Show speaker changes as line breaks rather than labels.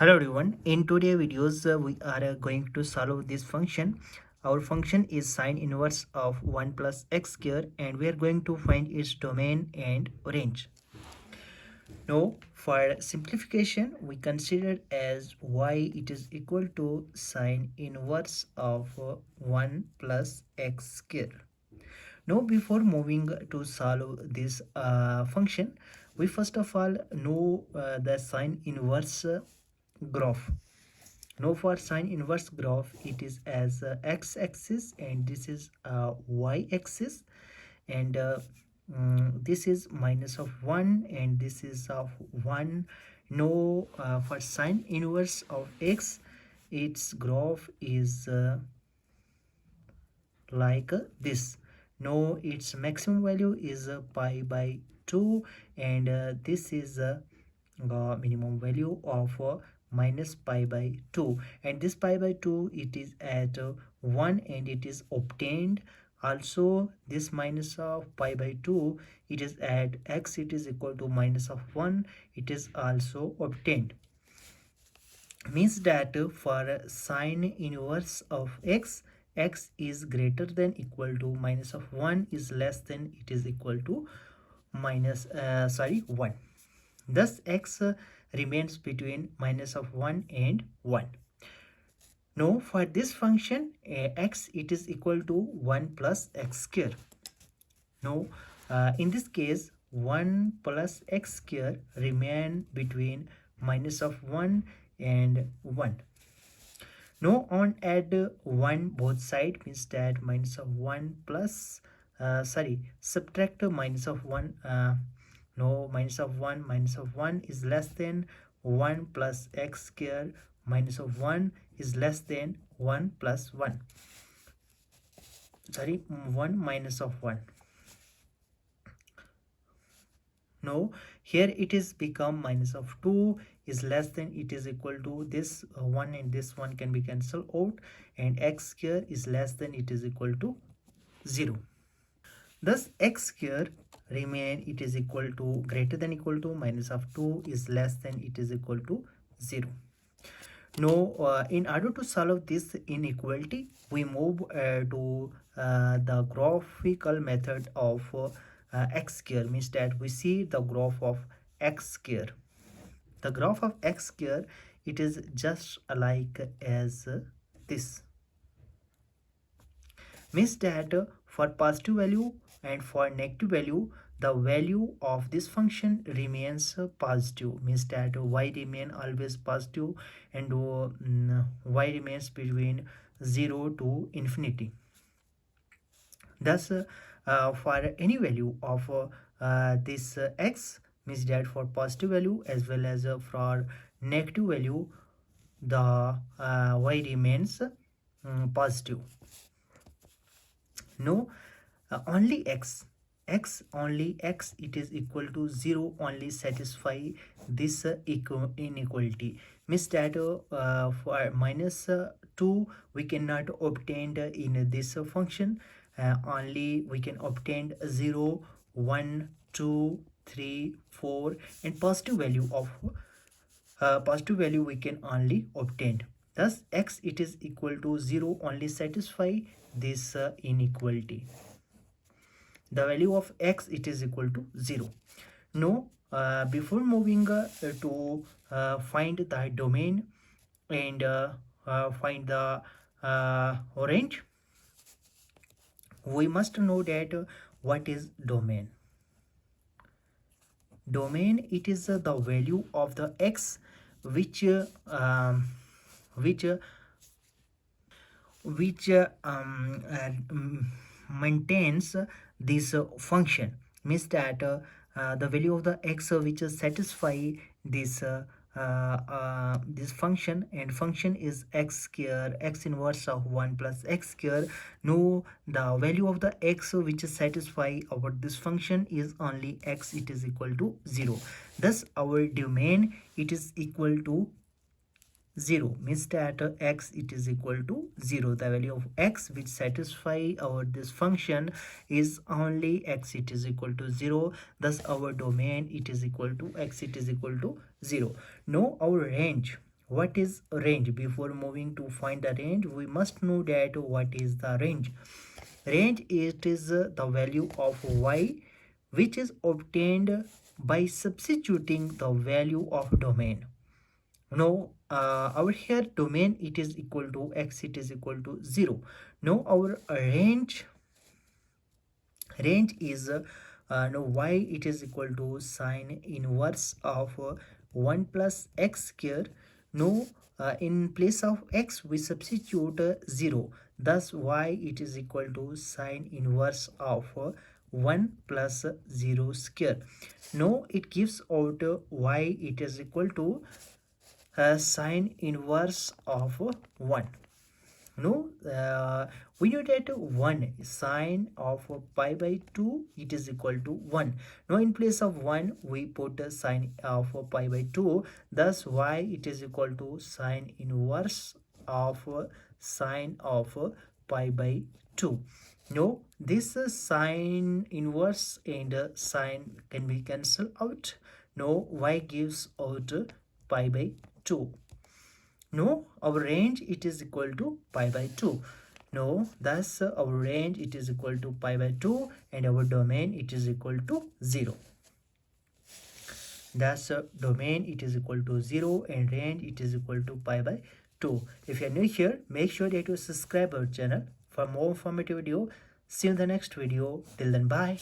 Hello everyone. In today's videos, we are going to solve this function. Our function is sine inverse of 1 plus x square, and we are going to find its domain and range. Now, for simplification, we consider as y it is equal to sine inverse of 1 plus x square. Now, before moving to solve this function, we first of all know the sine inverse graph. Now for sine inverse graph, it is as x-axis and this is y-axis, and this is minus of 1 and this is of 1. Now for sine inverse of x, its graph is like this. Now its maximum value is pi by 2, and this is minimum value of minus pi by 2, and this pi by 2 it is at 1 and it is obtained. Also this minus of pi by 2, it is at x, it is equal to minus of 1, it is also obtained. Means that for sine inverse of x, x is greater than equal to minus of 1 is less than it is equal to minus 1. Thus x remains between minus of 1 and 1. Now for this function x, it is equal to 1 plus x square. Now in this case 1 plus x square remain between minus of 1 and 1. Now on add 1 both side, means that minus of 1 plus subtract minus of 1. No, minus of 1 is less than 1 plus x square minus of 1 is less than 1 plus 1. 1 minus of 1. Now here it is become minus of 2 is less than it is equal to this 1 and this 1 can be cancelled out, and x square is less than it is equal to 0. Thus x square remain it is equal to greater than equal to minus of 2 is less than it is equal to 0. Now in order to solve this inequality, we move to the graphical method of x square, means that we see the graph of x square. The graph of x square, it is just like as this, means that for positive value and for negative value, the value of this function remains positive, means that y remain always positive and y remains between 0 to infinity. Thus for any value of this x, means that for positive value as well as for negative value, the y remains positive. No, only x it is equal to 0 only satisfy this inequality, means that for minus 2 we cannot obtain in this function. Only we can obtain 0, 1, 2, 3, 4, and positive value of positive value we can only obtain. Thus x it is equal to 0 only satisfy this inequality. The value of x it is equal to 0. Now before moving to find the domain and find the range, we must know that what is domain. Domain, it is the value of the x which maintains this function, means that the value of the x which satisfy this this function, and function is x square, x inverse of 1 plus x square. Now the value of the x which satisfy our this function is only x, it is equal to 0. Thus our domain it is equal to 0, means that x it is equal to 0. The value of x which satisfy our this function is only x, it is equal to 0. Thus our domain it is equal to x, it is equal to 0. Now our range, what is range. Before moving to find the range, we must know that what is the range. Range, it is the value of y which is obtained by substituting the value of domain. Now our here domain, it is equal to x, it is equal to 0. Now our range is now y, it is equal to sine inverse of 1 plus x square. Now in place of x we substitute 0, thus y, it is equal to sine inverse of 1 plus 0 square. Now it gives out y, it is equal to sine inverse of 1. No, we know that 1 sine of pi by 2, it is equal to 1. Now in place of 1 we put a sine of pi by 2, thus y, it is equal to sine inverse of sine of pi by 2. Now this sine inverse and sine can be cancelled out. Now y gives out pi by 2. No, our range, it is equal to pi by 2. No, thus our range, it is equal to pi by 2 and our domain, it is equal to 0. Thus domain, it is equal to 0 and range, it is equal to pi by 2. If you are new here, make sure that you subscribe our channel for more informative video. See you in the next video. Till then, bye.